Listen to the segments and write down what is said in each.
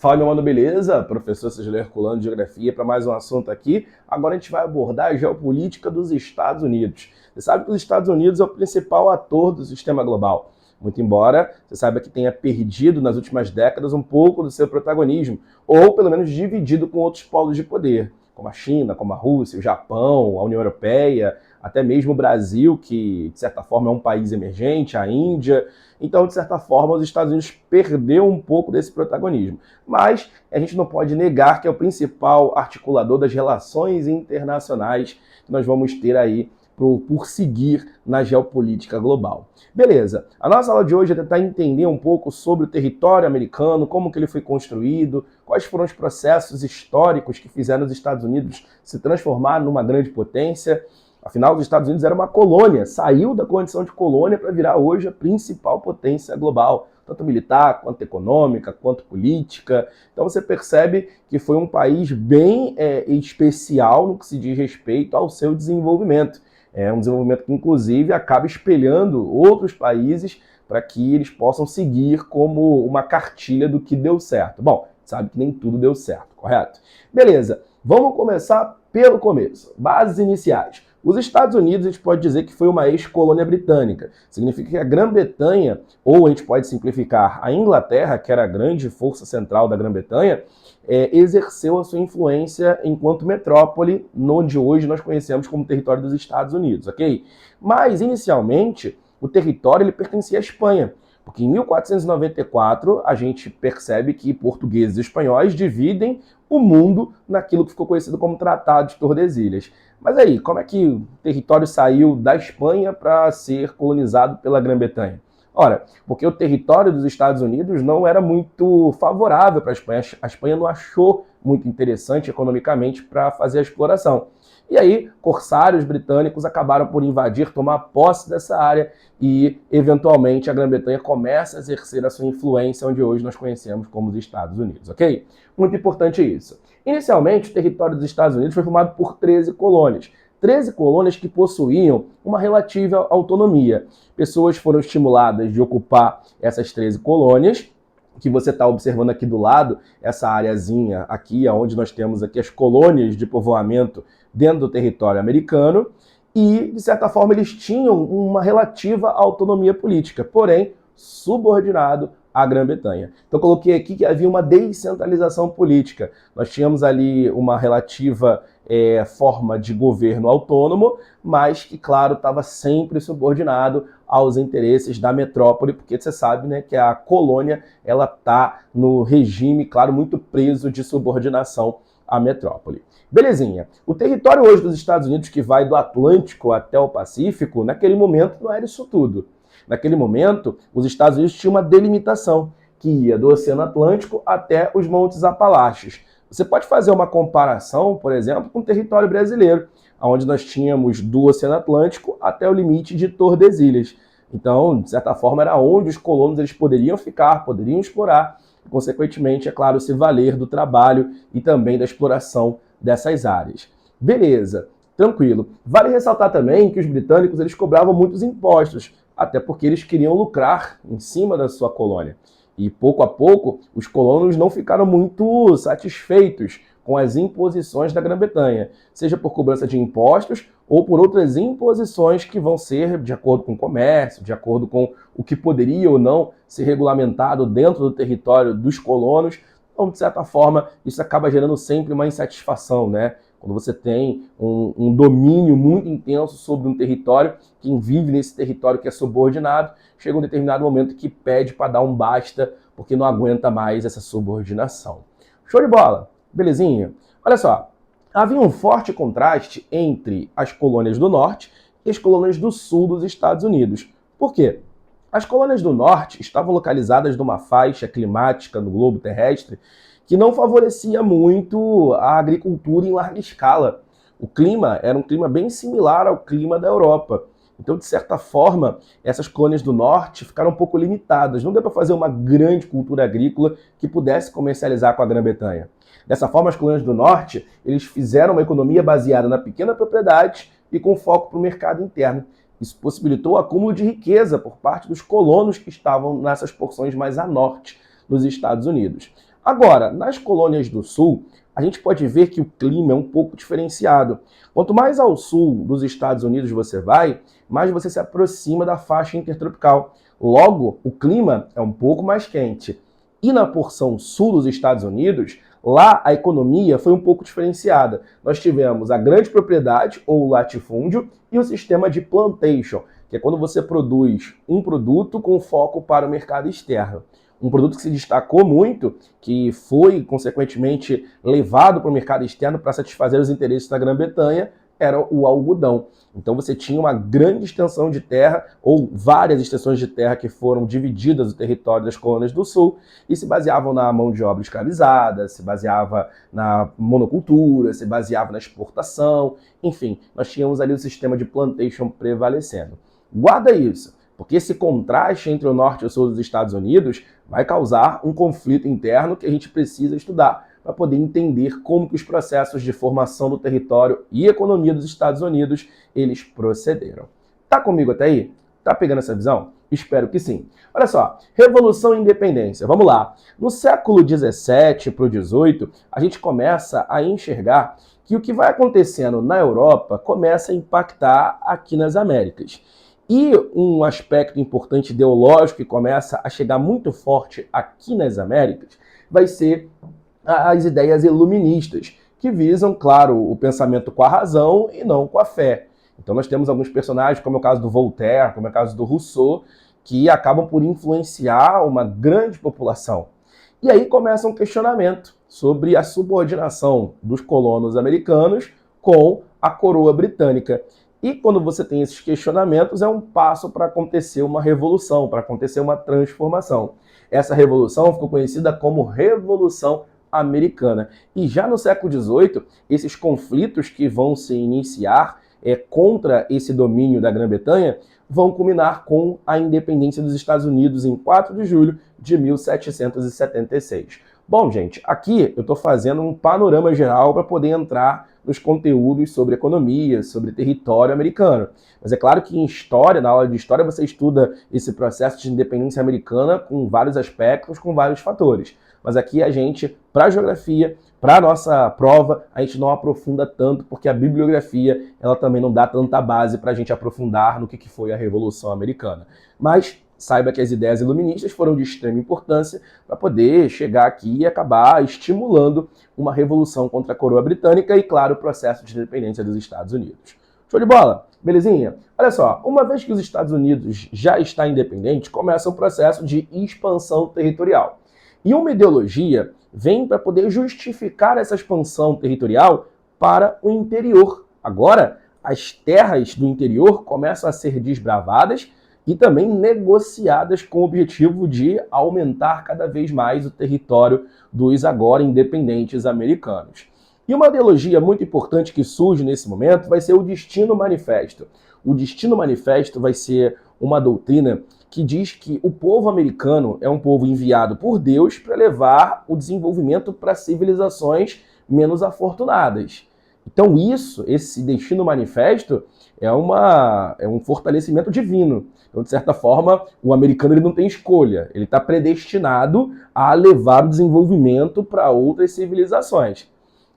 Fala, meu mano, beleza? Professor César Herculano de Geografia para mais um assunto aqui. Agora a gente vai abordar a geopolítica dos Estados Unidos. Você sabe que os Estados Unidos é o principal ator do sistema global. Muito embora você saiba que tenha perdido nas últimas décadas um pouco do seu protagonismo, ou pelo menos dividido com outros polos de poder, como a China, como a Rússia, o Japão, a União Europeia, até mesmo o Brasil, que de certa forma é um país emergente, a Índia. Então, de certa forma, os Estados Unidos perdeu um pouco desse protagonismo. Mas a gente não pode negar que é o principal articulador das relações internacionais que nós vamos ter aí por seguir na geopolítica global. Beleza, a nossa aula de hoje é tentar entender um pouco sobre o território americano, como que ele foi construído, quais foram os processos históricos que fizeram os Estados Unidos se transformar numa grande potência. Afinal, os Estados Unidos era uma colônia, saiu da condição de colônia para virar hoje a principal potência global, tanto militar, quanto econômica, quanto política. Então você percebe que foi um país bem especial no que se diz respeito ao seu desenvolvimento. É um desenvolvimento que, inclusive, acaba espelhando outros países para que eles possam seguir como uma cartilha do que deu certo. Bom, sabe que nem tudo deu certo, correto? Beleza, vamos começar pelo começo. Bases iniciais. Os Estados Unidos, a gente pode dizer que foi uma ex-colônia britânica. Significa que a Grã-Bretanha, ou a gente pode simplificar, a Inglaterra, que era a grande força central da Grã-Bretanha, exerceu a sua influência enquanto metrópole, onde hoje nós conhecemos como território dos Estados Unidos, ok? Mas, inicialmente, o território ele pertencia à Espanha, porque em 1494 a gente percebe que portugueses e espanhóis dividem o mundo naquilo que ficou conhecido como Tratado de Tordesilhas. Mas aí, como é que o território saiu da Espanha para ser colonizado pela Grã-Bretanha? Ora, porque o território dos Estados Unidos não era muito favorável para a Espanha. A Espanha não achou muito interessante economicamente para fazer a exploração. E aí, corsários britânicos acabaram por invadir, tomar posse dessa área e, eventualmente, a Grã-Bretanha começa a exercer a sua influência onde hoje nós conhecemos como os Estados Unidos, ok? Muito importante isso. Inicialmente, o território dos Estados Unidos foi formado por 13 colônias. 13 colônias que possuíam uma relativa autonomia. Pessoas foram estimuladas de ocupar essas 13 colônias, que você está observando aqui do lado, essa areazinha aqui, onde nós temos aqui as colônias de povoamento dentro do território americano, e, de certa forma, eles tinham uma relativa autonomia política, porém, subordinado à Grã-Bretanha. Então, coloquei aqui que havia uma descentralização política. Nós tínhamos ali uma relativa forma de governo autônomo, mas que, claro, estava sempre subordinado aos interesses da metrópole, porque você sabe, né, que a colônia ela está no regime, claro, muito preso de subordinação à metrópole. Belezinha. O território hoje dos Estados Unidos, que vai do Atlântico até o Pacífico, naquele momento não era isso tudo. Naquele momento, os Estados Unidos tinham uma delimitação que ia do Oceano Atlântico até os Montes Apalaches. Você pode fazer uma comparação, por exemplo, com o território brasileiro, onde nós tínhamos do Oceano Atlântico até o limite de Tordesilhas. Então, de certa forma, era onde os colonos eles poderiam ficar, poderiam explorar, e, consequentemente, é claro, se valer do trabalho e também da exploração dessas áreas. Beleza, tranquilo. Vale ressaltar também que os britânicos eles cobravam muitos impostos, até porque eles queriam lucrar em cima da sua colônia. E pouco a pouco, os colonos não ficaram muito satisfeitos com as imposições da Grã-Bretanha, seja por cobrança de impostos ou por outras imposições que vão ser de acordo com o comércio, de acordo com o que poderia ou não ser regulamentado dentro do território dos colonos. Então, de certa forma, isso acaba gerando sempre uma insatisfação, né? Quando você tem um domínio muito intenso sobre um território, quem vive nesse território que é subordinado, chega um determinado momento que pede para dar um basta, porque não aguenta mais essa subordinação. Show de bola? Belezinha? Olha só, havia um forte contraste entre as colônias do norte e as colônias do sul dos Estados Unidos. Por quê? As colônias do norte estavam localizadas numa faixa climática no globo terrestre que não favorecia muito a agricultura em larga escala. O clima era um clima bem similar ao clima da Europa. Então, de certa forma, essas colônias do norte ficaram um pouco limitadas. Não deu para fazer uma grande cultura agrícola que pudesse comercializar com a Grã-Bretanha. Dessa forma, as colônias do norte eles fizeram uma economia baseada na pequena propriedade e com foco para o mercado interno. Isso possibilitou o acúmulo de riqueza por parte dos colonos que estavam nessas porções mais a norte dos Estados Unidos. Agora, nas colônias do sul, a gente pode ver que o clima é um pouco diferenciado. Quanto mais ao sul dos Estados Unidos você vai, mais você se aproxima da faixa intertropical. Logo, o clima é um pouco mais quente. E na porção sul dos Estados Unidos, lá a economia foi um pouco diferenciada. Nós tivemos a grande propriedade, ou latifúndio, e o sistema de plantation, que é quando você produz um produto com foco para o mercado externo. Um produto que se destacou muito, que foi, consequentemente, levado para o mercado externo para satisfazer os interesses da Grã-Bretanha, era o algodão. Então você tinha uma grande extensão de terra, ou várias extensões de terra que foram divididas no território das colônias do sul, e se baseavam na mão de obra escravizada, se baseava na monocultura, se baseava na exportação, enfim, nós tínhamos ali o sistema de plantation prevalecendo. Guarda isso, porque esse contraste entre o norte e o sul dos Estados Unidos vai causar um conflito interno que a gente precisa estudar para poder entender como que os processos de formação do território e economia dos Estados Unidos, eles procederam. Tá comigo até aí? Tá pegando essa visão? Espero que sim. Olha só, Revolução e Independência. Vamos lá. No século 17 para o 18, a gente começa a enxergar que o que vai acontecendo na Europa começa a impactar aqui nas Américas. E um aspecto importante ideológico que começa a chegar muito forte aqui nas Américas vai ser as ideias iluministas, que visam, claro, o pensamento com a razão e não com a fé. Então nós temos alguns personagens, como é o caso do Voltaire, como é o caso do Rousseau, que acabam por influenciar uma grande população. E aí começa um questionamento sobre a subordinação dos colonos americanos com a coroa britânica. E quando você tem esses questionamentos, é um passo para acontecer uma revolução, para acontecer uma transformação. Essa revolução ficou conhecida como Revolução Americana. E já no século XVIII, esses conflitos que vão se iniciar contra esse domínio da Grã-Bretanha vão culminar com a independência dos Estados Unidos em 4 de julho de 1776. Bom, gente, aqui eu estou fazendo um panorama geral para poder entrar nos conteúdos sobre economia, sobre território americano. Mas é claro que em história, na aula de história, você estuda esse processo de independência americana com vários aspectos, com vários fatores. Mas aqui a gente, para a geografia, para a nossa prova, a gente não aprofunda tanto, porque a bibliografia ela também não dá tanta base para a gente aprofundar no que foi a Revolução Americana. Mas saiba que as ideias iluministas foram de extrema importância para poder chegar aqui e acabar estimulando uma revolução contra a coroa britânica e, claro, o processo de independência dos Estados Unidos. Show de bola? Belezinha? Olha só, uma vez que os Estados Unidos já está independente, começa um processo de expansão territorial. E uma ideologia vem para poder justificar essa expansão territorial para o interior. Agora, as terras do interior começam a ser desbravadas e também negociadas com o objetivo de aumentar cada vez mais o território dos agora independentes americanos. E uma ideologia muito importante que surge nesse momento vai ser o Destino Manifesto. O Destino Manifesto vai ser uma doutrina que diz que o povo americano é um povo enviado por Deus para levar o desenvolvimento para civilizações menos afortunadas. Então esse Destino Manifesto é um fortalecimento divino. Então, de certa forma, o americano ele não tem escolha. Ele está predestinado a levar o desenvolvimento para outras civilizações.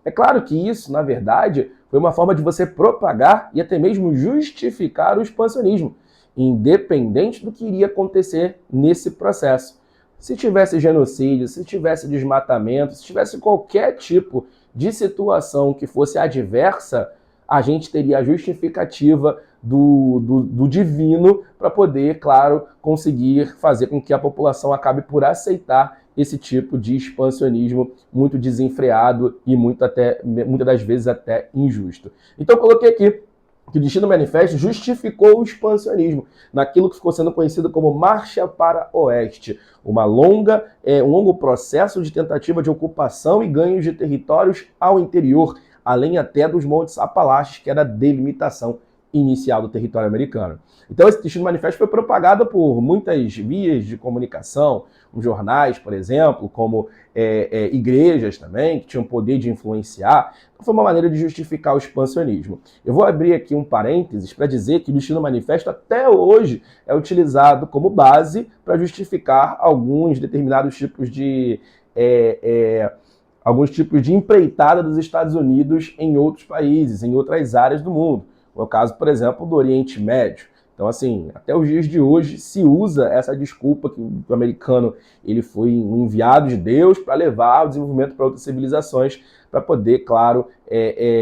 É claro que isso, na verdade, foi uma forma de você propagar e até mesmo justificar o expansionismo, independente do que iria acontecer nesse processo. Se tivesse genocídio, se tivesse desmatamento, se tivesse qualquer tipo de situação que fosse adversa, a gente teria a justificativa do divino para poder, claro, conseguir fazer com que a população acabe por aceitar esse tipo de expansionismo muito desenfreado e muitas das vezes até injusto. Então eu coloquei aqui que o Destino Manifesto justificou o expansionismo naquilo que ficou sendo conhecido como Marcha para Oeste, um longo processo de tentativa de ocupação e ganhos de territórios ao interior, além até dos Montes Apalaches, que era a delimitação inicial do território americano. Então esse Destino Manifesto foi propagado por muitas vias de comunicação, jornais, por exemplo, como igrejas também, que tinham poder de influenciar. Então foi uma maneira de justificar o expansionismo. Eu vou abrir aqui um parênteses para dizer que o Destino Manifesto até hoje é utilizado como base para justificar alguns determinados tipos de alguns tipos de empreitada dos Estados Unidos em outros países, em outras áreas do mundo. É o caso, por exemplo, do Oriente Médio. Então, assim, até os dias de hoje se usa essa desculpa que o americano ele foi um enviado de Deus para levar o desenvolvimento para outras civilizações, para poder, claro,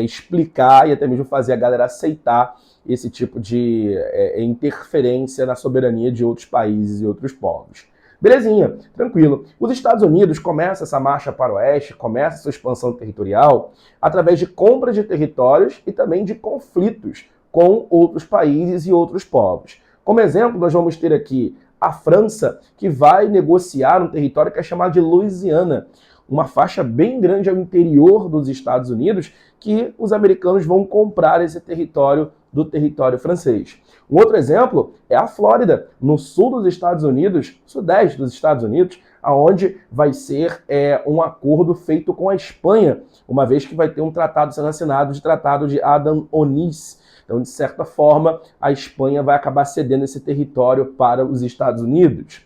explicar e até mesmo fazer a galera aceitar esse tipo de interferência na soberania de outros países e outros povos. Belezinha, tranquilo. Os Estados Unidos começam essa marcha para o oeste, começa sua expansão territorial através de compra de territórios e também de conflitos com outros países e outros povos. Como exemplo, nós vamos ter aqui a França, que vai negociar um território que é chamado de Louisiana, uma faixa bem grande ao interior dos Estados Unidos, que os americanos vão comprar esse território do território francês. Um outro exemplo é a Flórida, no sul dos Estados Unidos, sudeste dos Estados Unidos, aonde vai ser um acordo feito com a Espanha, uma vez que vai ter um tratado sendo assinado, de tratado de Adam-Onís. Então, de certa forma, a Espanha vai acabar cedendo esse território para os Estados Unidos.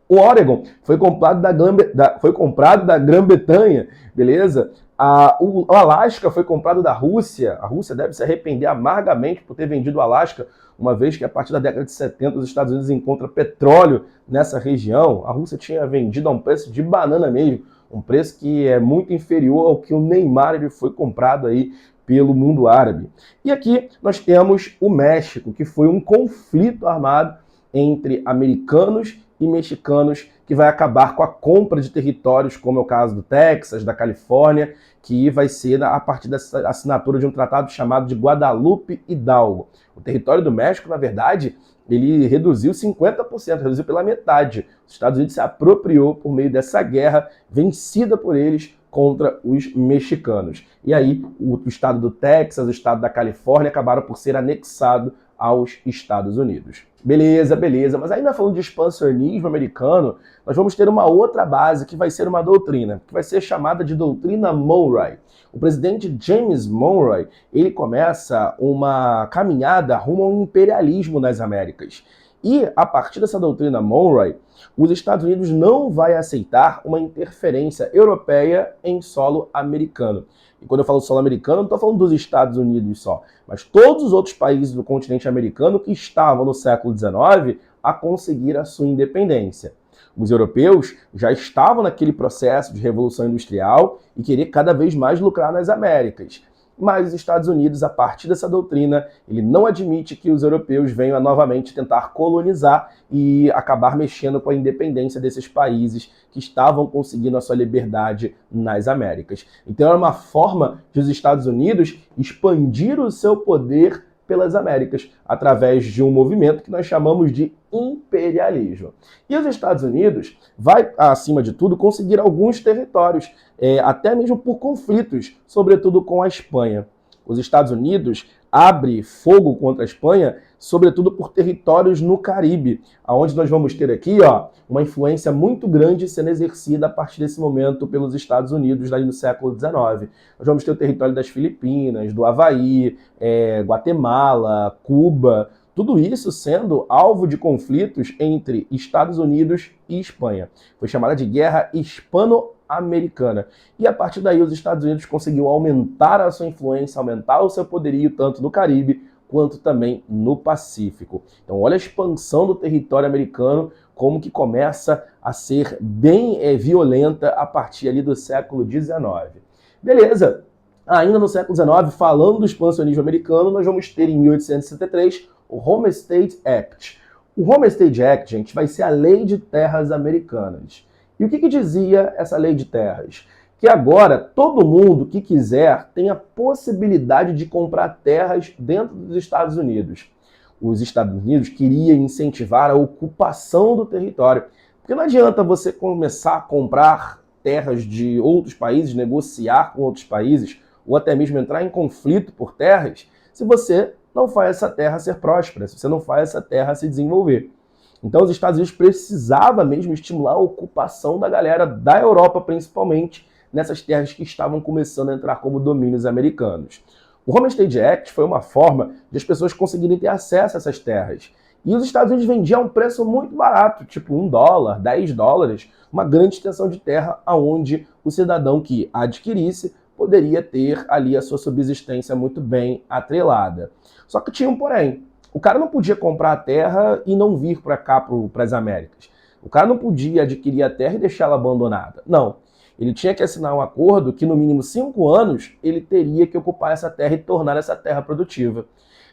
O Oregon foi comprado da Grã-Bretanha, beleza? O Alasca foi comprado da Rússia. A Rússia deve se arrepender amargamente por ter vendido o Alasca, uma vez que a partir da década de 70 os Estados Unidos encontram petróleo nessa região. A Rússia tinha vendido a um preço de banana mesmo, um preço que é muito inferior ao que o Neymar ele foi comprado aí pelo mundo árabe. E aqui nós temos o México, que foi um conflito armado entre americanos e mexicanos que vai acabar com a compra de territórios, como é o caso do Texas, da Califórnia, que vai ser a partir da assinatura de um tratado chamado de Guadalupe Hidalgo. O território do México, na verdade, ele reduziu 50%, reduziu pela metade. Os Estados Unidos se apropriou por meio dessa guerra vencida por eles contra os mexicanos. E aí, o estado do Texas, o estado da Califórnia acabaram por ser anexados aos Estados Unidos. Beleza, beleza, mas ainda falando de expansionismo americano, nós vamos ter uma outra base que vai ser uma doutrina, que vai ser chamada de doutrina Monroe. O presidente James Monroe, ele começa uma caminhada rumo ao imperialismo nas Américas. E, a partir dessa doutrina Monroe, os Estados Unidos não vai aceitar uma interferência europeia em solo americano. E quando eu falo solo americano, não estou falando dos Estados Unidos só, mas todos os outros países do continente americano que estavam no século XIX a conseguir a sua independência. Os europeus já estavam naquele processo de revolução industrial e querer cada vez mais lucrar nas Américas. Mas os Estados Unidos, a partir dessa doutrina, ele não admite que os europeus venham a novamente tentar colonizar e acabar mexendo com a independência desses países que estavam conseguindo a sua liberdade nas Américas. Então era uma forma de os Estados Unidos expandir o seu poder pelas Américas, através de um movimento que nós chamamos de imperialismo. E os Estados Unidos vai, acima de tudo, conseguir alguns territórios, até mesmo por conflitos, sobretudo com a Espanha. Os Estados Unidos abrem fogo contra a Espanha, sobretudo por territórios no Caribe, onde nós vamos ter aqui uma influência muito grande sendo exercida a partir desse momento pelos Estados Unidos, no século XIX. Nós vamos ter o território das Filipinas, do Havaí, Guatemala, Cuba, tudo isso sendo alvo de conflitos entre Estados Unidos e Espanha. Foi chamada de Guerra Hispano-Americana. E a partir daí os Estados Unidos conseguiu aumentar a sua influência, aumentar o seu poderio tanto no Caribe quanto também no Pacífico. Então olha a expansão do território americano, como que começa a ser bem violenta a partir ali do século XIX. Beleza, ainda no século XIX, falando do expansionismo americano, nós vamos ter em 1863 o Homestead Act. O Homestead Act, gente, vai ser a lei de terras americanas. E o que dizia essa lei de terras? Que agora todo mundo que quiser tem a possibilidade de comprar terras dentro dos Estados Unidos. Os Estados Unidos queriam incentivar a ocupação do território. Porque não adianta você começar a comprar terras de outros países, negociar com outros países, ou até mesmo entrar em conflito por terras, se você não faz essa terra ser próspera, se você não faz essa terra se desenvolver. Então os Estados Unidos precisavam mesmo estimular a ocupação da galera da Europa, principalmente, nessas terras que estavam começando a entrar como domínios americanos. O Homestead Act foi uma forma de as pessoas conseguirem ter acesso a essas terras. E os Estados Unidos vendiam a um preço muito barato, tipo $1, $10, uma grande extensão de terra aonde o cidadão que adquirisse poderia ter ali a sua subsistência muito bem atrelada. Só que tinha um porém. O cara não podia comprar a terra e não vir para cá, para as Américas. O cara não podia adquirir a terra e deixá-la abandonada. Não. Ele tinha que assinar um acordo que, no mínimo 5 anos, ele teria que ocupar essa terra e tornar essa terra produtiva.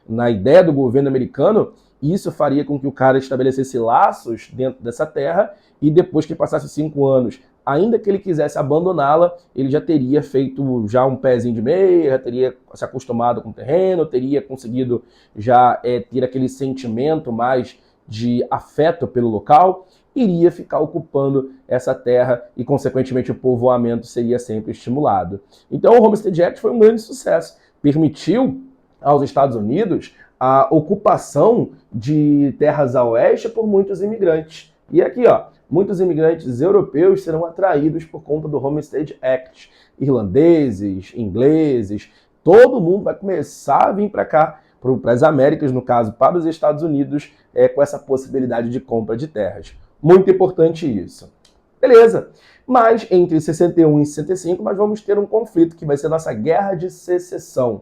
Na ideia do governo americano, isso faria com que o cara estabelecesse laços dentro dessa terra e depois que passasse 5 anos, ainda que ele quisesse abandoná-la, ele já teria feito já um pezinho de meia, já teria se acostumado com o terreno, teria conseguido já ter aquele sentimento mais de afeto pelo local, iria ficar ocupando essa terra e, consequentemente, o povoamento seria sempre estimulado. Então, o Homestead Act foi um grande sucesso. Permitiu aos Estados Unidos a ocupação de terras a oeste por muitos imigrantes. E aqui, muitos imigrantes europeus serão atraídos por conta do Homestead Act. Irlandeses, ingleses, todo mundo vai começar a vir para cá, para as Américas, no caso, para os Estados Unidos, com essa possibilidade de compra de terras. Muito importante isso. Beleza. Mas entre 61 e 65 nós vamos ter um conflito que vai ser a nossa Guerra de Secessão.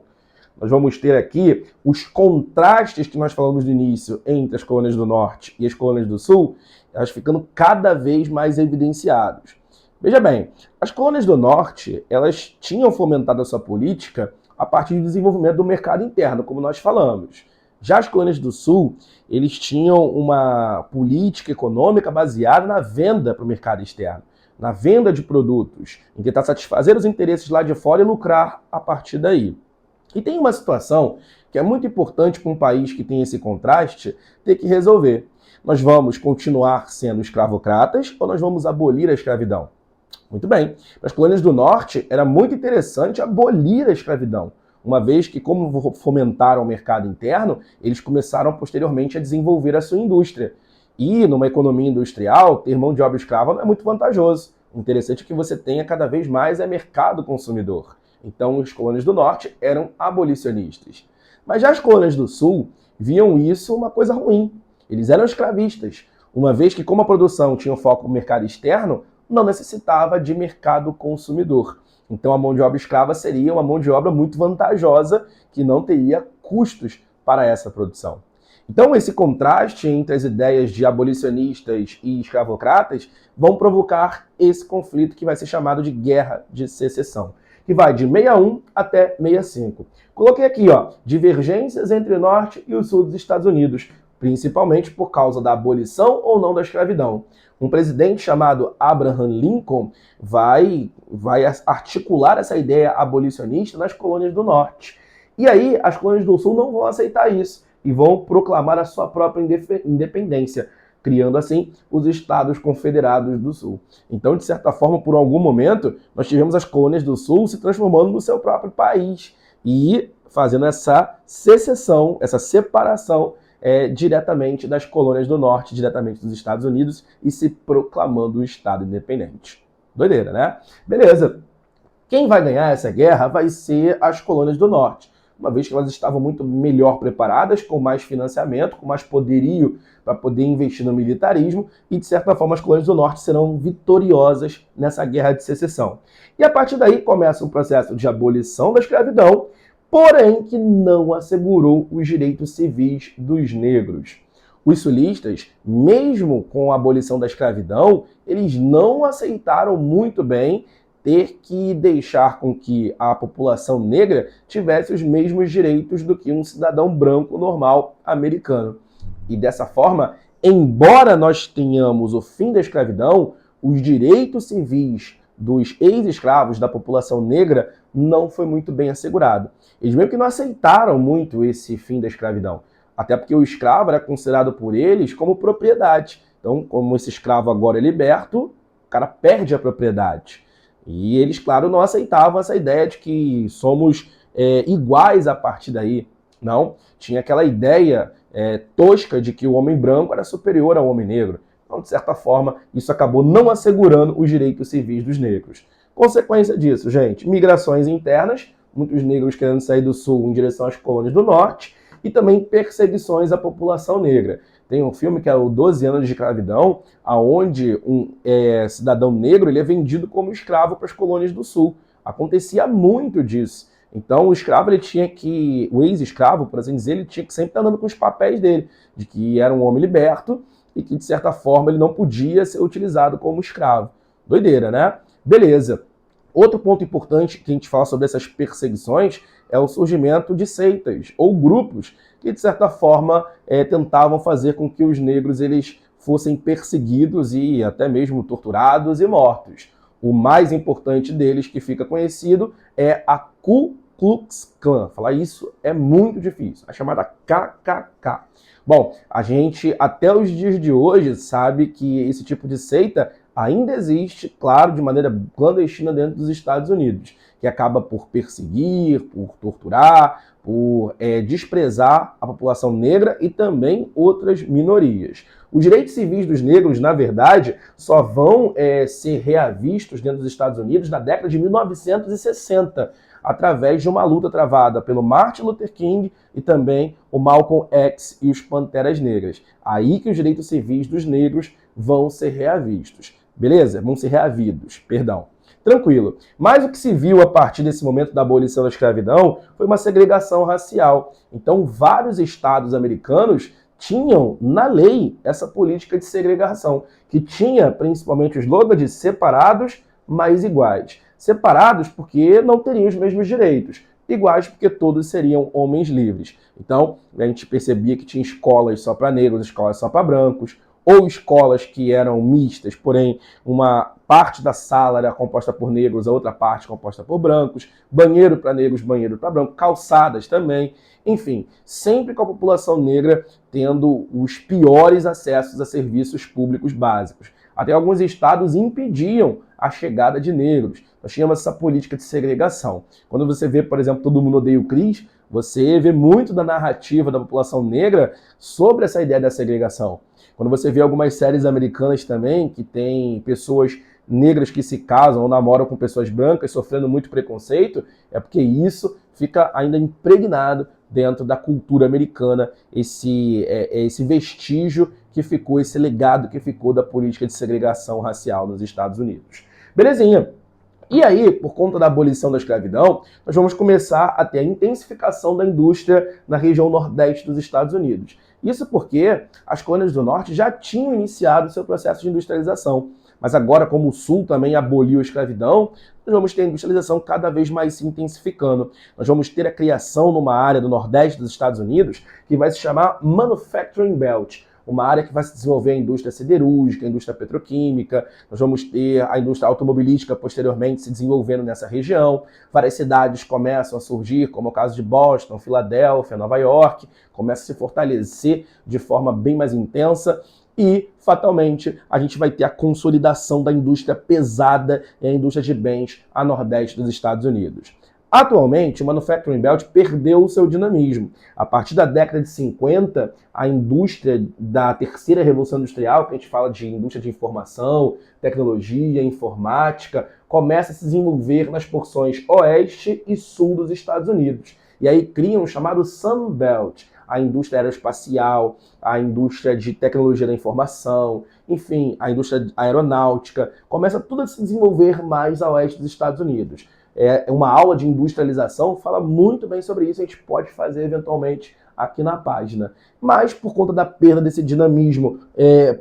Nós vamos ter aqui os contrastes que nós falamos no início entre as colônias do Norte e as colônias do Sul, elas ficando cada vez mais evidenciados. Veja bem, as colônias do Norte, elas tinham fomentado a sua política a partir do desenvolvimento do mercado interno, como nós falamos. Já as colônias do Sul, eles tinham uma política econômica baseada na venda para o mercado externo, na venda de produtos, em tentar satisfazer os interesses lá de fora e lucrar a partir daí. E tem uma situação que é muito importante para um país que tem esse contraste ter que resolver. Nós vamos continuar sendo escravocratas ou nós vamos abolir a escravidão? Muito bem. Para as colônias do Norte, era muito interessante abolir a escravidão, uma vez que, como fomentaram o mercado interno, eles começaram posteriormente a desenvolver a sua indústria. E numa economia industrial, ter mão de obra escrava não é muito vantajoso. O interessante é que você tenha cada vez mais mercado consumidor. Então, as colônias do Norte eram abolicionistas. Mas já as colônias do Sul viam isso uma coisa ruim. Eles eram escravistas, uma vez que, como a produção tinha um foco no mercado externo, não necessitava de mercado consumidor. Então, a mão de obra escrava seria uma mão de obra muito vantajosa, que não teria custos para essa produção. Então, esse contraste entre as ideias de abolicionistas e escravocratas vão provocar esse conflito que vai ser chamado de Guerra de Secessão, que vai de 61 até 65. Coloquei aqui, divergências entre o norte e o sul dos Estados Unidos, principalmente por causa da abolição ou não da escravidão. Um presidente chamado Abraham Lincoln vai articular essa ideia abolicionista nas colônias do norte. E aí, as colônias do sul não vão aceitar isso e vão proclamar a sua própria independência, criando assim os Estados Confederados do Sul. Então, de certa forma, por algum momento, nós tivemos as colônias do Sul se transformando no seu próprio país e fazendo essa secessão, essa separação diretamente das colônias do Norte, diretamente dos Estados Unidos e se proclamando um Estado independente. Doideira, né? Beleza. Quem vai ganhar essa guerra vai ser as colônias do Norte, uma vez que elas estavam muito melhor preparadas, com mais financiamento, com mais poderio para poder investir no militarismo, e de certa forma as colônias do Norte serão vitoriosas nessa guerra de secessão. E a partir daí começa um processo de abolição da escravidão, porém que não assegurou os direitos civis dos negros. Os sulistas, mesmo com a abolição da escravidão, eles não aceitaram muito bem ter que deixar com que a população negra tivesse os mesmos direitos do que um cidadão branco normal americano. E dessa forma, embora nós tenhamos o fim da escravidão, os direitos civis dos ex-escravos da população negra não foi muito bem assegurado. Eles meio que não aceitaram muito esse fim da escravidão, até porque o escravo era considerado por eles como propriedade. Então, como esse escravo agora é liberto, o cara perde a propriedade. E eles, claro, não aceitavam essa ideia de que somos iguais a partir daí. Não, tinha aquela ideia tosca de que o homem branco era superior ao homem negro. Então, de certa forma, isso acabou não assegurando os direitos civis dos negros. Consequência disso, gente, migrações internas, muitos negros querendo sair do sul em direção às colônias do norte, e também perseguições à população negra. Tem um filme que é o 12 Anos de Escravidão, onde um cidadão negro ele é vendido como escravo para as colônias do Sul. Acontecia muito disso. Então o escravo ele tinha que, o ex-escravo, por assim dizer, ele tinha que sempre estar andando com os papéis dele, de que era um homem liberto e que de certa forma ele não podia ser utilizado como escravo. Doideira, né? Beleza. Outro ponto importante que a gente fala sobre essas perseguições é o surgimento de seitas ou grupos que, de certa forma, tentavam fazer com que os negros eles fossem perseguidos e até mesmo torturados e mortos. O mais importante deles, que fica conhecido, é a Ku Klux Klan. Falar isso é muito difícil. A chamada KKK. Bom, a gente, até os dias de hoje, sabe que esse tipo de seita ainda existe, claro, de maneira clandestina dentro dos Estados Unidos, que acaba por perseguir, por torturar, por desprezar a população negra e também outras minorias. Os direitos civis dos negros, na verdade, só vão ser reavistos dentro dos Estados Unidos na década de 1960, através de uma luta travada pelo Martin Luther King e também o Malcolm X e os Panteras Negras. Aí que os direitos civis dos negros vão ser reavistos. Beleza? Vão ser reavidos, perdão. Tranquilo. Mas o que se viu a partir desse momento da abolição da escravidão foi uma segregação racial. Então, vários estados americanos tinham na lei essa política de segregação, que tinha principalmente o slogan de separados, mas iguais. Separados porque não teriam os mesmos direitos, iguais porque todos seriam homens livres. Então, a gente percebia que tinha escolas só para negros, escolas só para brancos, ou escolas que eram mistas, porém uma parte da sala era composta por negros, a outra parte composta por brancos, banheiro para negros, banheiro para brancos, calçadas também, enfim, sempre com a população negra tendo os piores acessos a serviços públicos básicos. Até alguns estados impediam a chegada de negros. Nós tínhamos essa política de segregação. Quando você vê, por exemplo, Todo Mundo Odeia o Chris, você vê muito da narrativa da população negra sobre essa ideia da segregação. Quando você vê algumas séries americanas também, que tem pessoas negras que se casam ou namoram com pessoas brancas sofrendo muito preconceito, é porque isso fica ainda impregnado dentro da cultura americana, esse vestígio que ficou, esse legado que ficou da política de segregação racial nos Estados Unidos. Belezinha. E aí, por conta da abolição da escravidão, nós vamos começar a ter a intensificação da indústria na região nordeste dos Estados Unidos. Isso porque as colônias do norte já tinham iniciado seu processo de industrialização. Mas agora, como o sul também aboliu a escravidão, nós vamos ter a industrialização cada vez mais se intensificando. Nós vamos ter a criação numa área do nordeste dos Estados Unidos que vai se chamar Manufacturing Belt, uma área que vai se desenvolver a indústria siderúrgica, a indústria petroquímica, nós vamos ter a indústria automobilística posteriormente se desenvolvendo nessa região, várias cidades começam a surgir, como é o caso de Boston, Filadélfia, Nova York, começa a se fortalecer de forma bem mais intensa e, fatalmente, a gente vai ter a consolidação da indústria pesada e a indústria de bens a nordeste dos Estados Unidos. Atualmente, o Manufacturing Belt perdeu o seu dinamismo. A partir da década de 50, a indústria da terceira revolução industrial, que a gente fala de indústria de informação, tecnologia, informática, começa a se desenvolver nas porções oeste e sul dos Estados Unidos. E aí criam o chamado Sun Belt, a indústria aeroespacial, a indústria de tecnologia da informação, enfim, a indústria aeronáutica, começa tudo a se desenvolver mais a oeste dos Estados Unidos. Uma aula de industrialização fala muito bem sobre isso, a gente pode fazer eventualmente aqui na página. Mas por conta da perda desse dinamismo,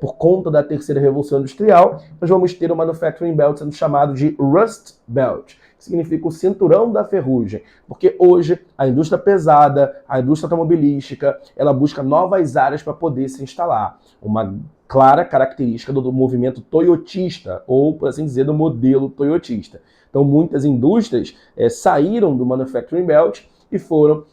por conta da terceira revolução industrial, nós vamos ter o Manufacturing Belt sendo chamado de Rust Belt, que significa o cinturão da ferrugem, porque hoje a indústria pesada, a indústria automobilística, ela busca novas áreas para poder se instalar. Uma clara característica do movimento toyotista, ou, por assim dizer, do modelo toyotista. Então, muitas indústrias saíram do Manufacturing Belt e foram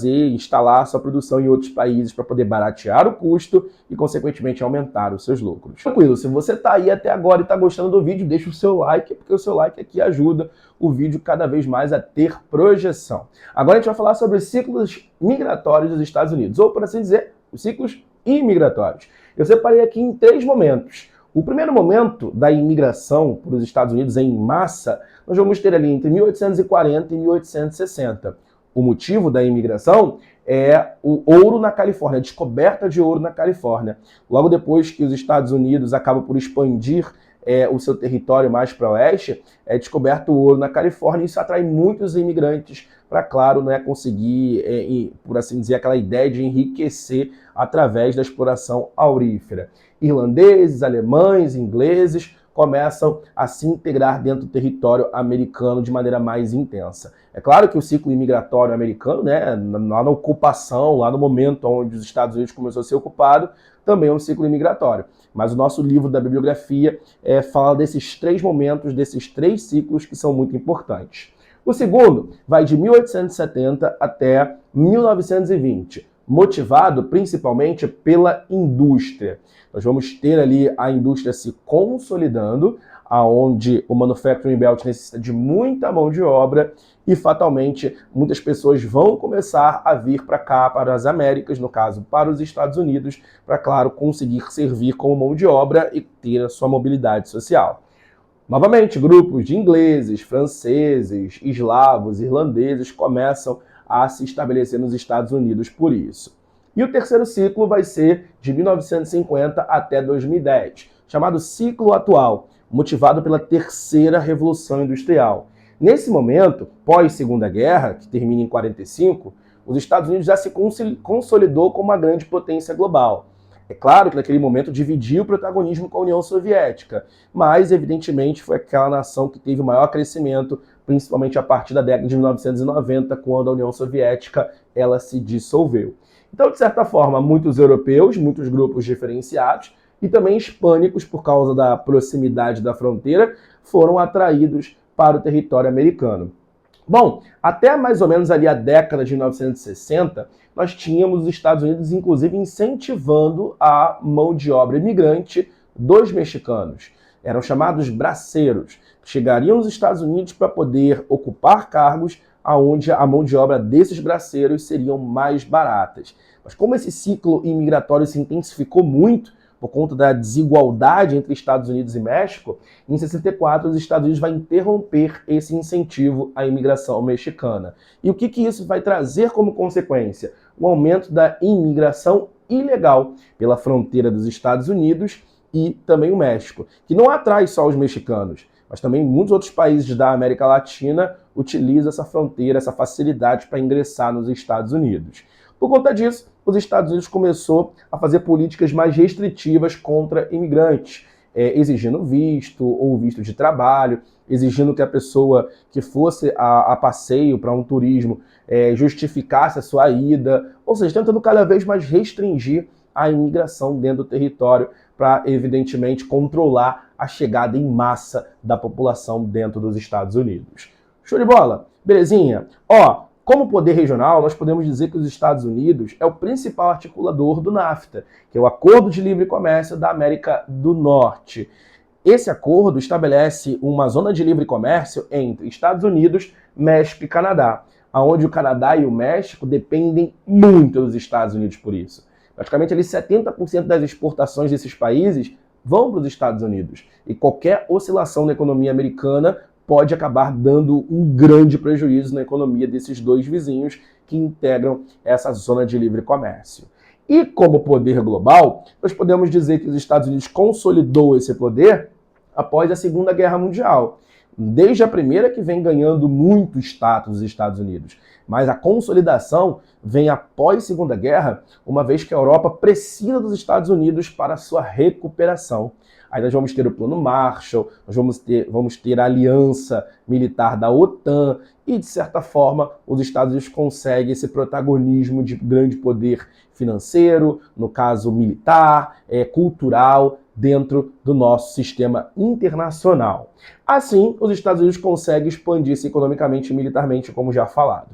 instalar sua produção em outros países para poder baratear o custo e, consequentemente, aumentar os seus lucros. Tranquilo, se você está aí até agora e está gostando do vídeo, deixa o seu like, porque o seu like aqui ajuda o vídeo cada vez mais a ter projeção. Agora a gente vai falar sobre os ciclos migratórios dos Estados Unidos, ou, por assim dizer, os ciclos imigratórios. Eu separei aqui em 3 momentos. O primeiro momento da imigração para os Estados Unidos em massa, nós vamos ter ali entre 1840 e 1860. o motivo da imigração é o ouro na Califórnia, a descoberta de ouro na Califórnia. Logo depois que os Estados Unidos acabam por expandir o seu território mais para o oeste, é descoberto o ouro na Califórnia, e isso atrai muitos imigrantes para, claro, conseguir, por assim dizer, aquela ideia de enriquecer através da exploração aurífera. Irlandeses, alemães, ingleses começam a se integrar dentro do território americano de maneira mais intensa. É claro que o ciclo imigratório americano, lá na ocupação, lá no momento onde os Estados Unidos começou a ser ocupado, também é um ciclo imigratório. Mas o nosso livro da bibliografia fala desses 3 momentos, desses 3 ciclos que são muito importantes. O segundo vai de 1870 até 1920, motivado principalmente pela indústria. Nós vamos ter ali a indústria se consolidando, aonde o Manufacturing Belt necessita de muita mão de obra e, fatalmente, muitas pessoas vão começar a vir para cá, para as Américas, no caso, para os Estados Unidos, para, claro, conseguir servir como mão de obra e ter a sua mobilidade social. Novamente, grupos de ingleses, franceses, eslavos, irlandeses começam a se estabelecer nos Estados Unidos por isso. E o terceiro ciclo vai ser de 1950 até 2010, chamado ciclo atual, motivado pela terceira revolução industrial. Nesse momento, pós-Segunda Guerra, que termina em 45, os Estados Unidos já se consolidou como uma grande potência global. É claro que naquele momento dividiu o protagonismo com a União Soviética, mas evidentemente foi aquela nação que teve o maior crescimento, principalmente a partir da década de 1990, quando a União Soviética ela se dissolveu. Então, de certa forma, muitos europeus, muitos grupos diferenciados e também hispânicos, por causa da proximidade da fronteira, foram atraídos para o território americano. Bom, até mais ou menos ali a década de 1960, nós tínhamos os Estados Unidos, inclusive, incentivando a mão de obra imigrante dos mexicanos. Eram chamados braceiros. Chegariam nos Estados Unidos para poder ocupar cargos onde a mão de obra desses braceiros seriam mais baratas. Mas como esse ciclo imigratório se intensificou muito, por conta da desigualdade entre Estados Unidos e México, em 64 os Estados Unidos vão interromper esse incentivo à imigração mexicana. E o que isso vai trazer como consequência? O aumento da imigração ilegal pela fronteira dos Estados Unidos e também o México, que não atrai só os mexicanos, mas também muitos outros países da América Latina utilizam essa fronteira, essa facilidade para ingressar nos Estados Unidos. Por conta disso, os Estados Unidos começou a fazer políticas mais restritivas contra imigrantes, exigindo visto ou visto de trabalho, exigindo que a pessoa que fosse a passeio para um turismo justificasse a sua ida, ou seja, tentando cada vez mais restringir a imigração dentro do território para, evidentemente, controlar a chegada em massa da população dentro dos Estados Unidos. Show de bola? Belezinha? Como poder regional, nós podemos dizer que os Estados Unidos é o principal articulador do NAFTA, que é o Acordo de Livre Comércio da América do Norte. Esse acordo estabelece uma zona de livre comércio entre Estados Unidos, México e Canadá, onde o Canadá e o México dependem muito dos Estados Unidos por isso. Praticamente ali 70% das exportações desses países vão para os Estados Unidos. E qualquer oscilação na economia americana pode acabar dando um grande prejuízo na economia desses dois vizinhos que integram essa zona de livre comércio. E como poder global, nós podemos dizer que os Estados Unidos consolidou esse poder após a Segunda Guerra Mundial. Desde a primeira que vem ganhando muito status os Estados Unidos. Mas a consolidação vem após a Segunda Guerra, uma vez que a Europa precisa dos Estados Unidos para a sua recuperação. Aí nós vamos ter o Plano Marshall, nós vamos ter a aliança militar da OTAN e, de certa forma, os Estados Unidos conseguem esse protagonismo de grande poder financeiro, no caso militar, cultural, dentro do nosso sistema internacional. Assim, os Estados Unidos conseguem expandir-se economicamente e militarmente, como já falado.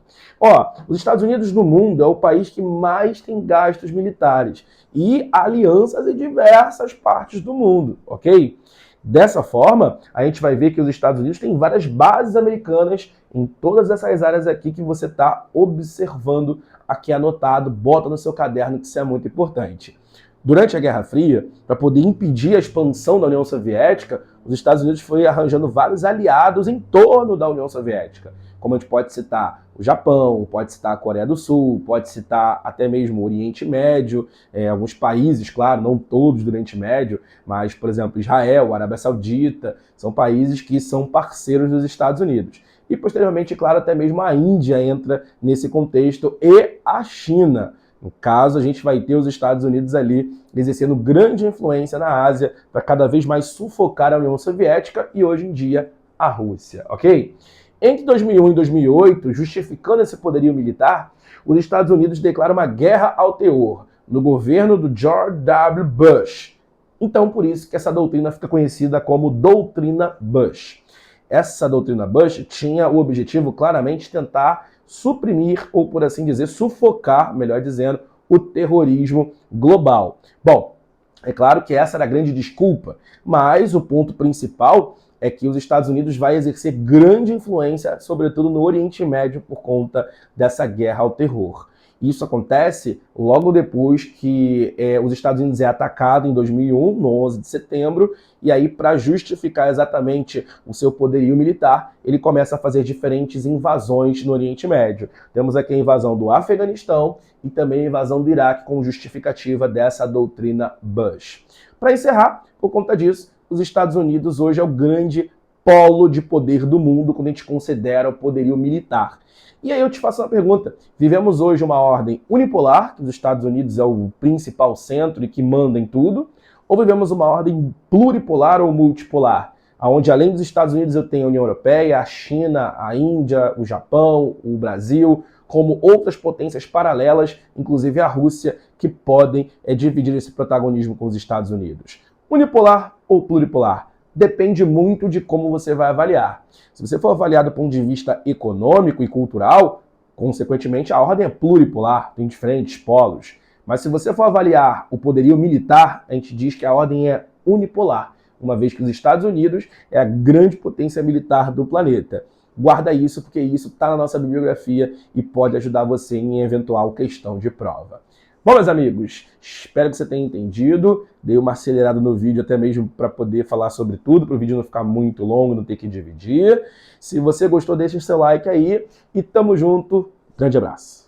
Os Estados Unidos no mundo é o país que mais tem gastos militares e alianças em diversas partes do mundo, ok? Dessa forma, a gente vai ver que os Estados Unidos têm várias bases americanas em todas essas áreas aqui que você está observando aqui anotado, bota no seu caderno que isso é muito importante. Durante a Guerra Fria, para poder impedir a expansão da União Soviética, os Estados Unidos foi arranjando vários aliados em torno da União Soviética. Como a gente pode citar o Japão, pode citar a Coreia do Sul, pode citar até mesmo o Oriente Médio, alguns países, claro, não todos do Oriente Médio, mas, por exemplo, Israel, Arábia Saudita, são países que são parceiros dos Estados Unidos. E, posteriormente, claro, até mesmo a Índia entra nesse contexto e a China. No caso, a gente vai ter os Estados Unidos ali exercendo grande influência na Ásia para cada vez mais sufocar a União Soviética e, hoje em dia, a Rússia, ok? Entre 2001 e 2008, justificando esse poderio militar, os Estados Unidos declaram uma guerra ao terror no governo do George W. Bush. Então, por isso que essa doutrina fica conhecida como Doutrina Bush. Essa doutrina Bush tinha o objetivo claramente de tentar suprimir, ou por assim dizer, sufocar, melhor dizendo, o terrorismo global. Bom, é claro que essa era a grande desculpa, mas o ponto principal é que os Estados Unidos vai exercer grande influência, sobretudo no Oriente Médio, por conta dessa guerra ao terror. Isso acontece logo depois que os Estados Unidos é atacado em 2001, no 11 de setembro, e aí, para justificar exatamente o seu poderio militar, ele começa a fazer diferentes invasões no Oriente Médio. Temos aqui a invasão do Afeganistão e também a invasão do Iraque como justificativa dessa doutrina Bush. Para encerrar, por conta disso, os Estados Unidos hoje é o grande polo de poder do mundo quando a gente considera o poderio militar. E aí eu te faço uma pergunta. Vivemos hoje uma ordem unipolar, que os Estados Unidos é o principal centro e que manda em tudo, ou vivemos uma ordem pluripolar ou multipolar, onde além dos Estados Unidos eu tenho a União Europeia, a China, a Índia, o Japão, o Brasil, como outras potências paralelas, inclusive a Rússia, que podem dividir esse protagonismo com os Estados Unidos. Unipolar ou pluripolar? Depende muito de como você vai avaliar. Se você for avaliar do ponto de vista econômico e cultural, consequentemente a ordem é pluripolar, tem diferentes polos. Mas se você for avaliar o poderio militar, a gente diz que a ordem é unipolar, uma vez que os Estados Unidos é a grande potência militar do planeta. Guarda isso, porque isso está na nossa bibliografia e pode ajudar você em eventual questão de prova. Bom, meus amigos, espero que você tenha entendido. Dei uma acelerada no vídeo até mesmo para poder falar sobre tudo, para o vídeo não ficar muito longo, não ter que dividir. Se você gostou, deixa o seu like aí e tamo junto. Grande abraço.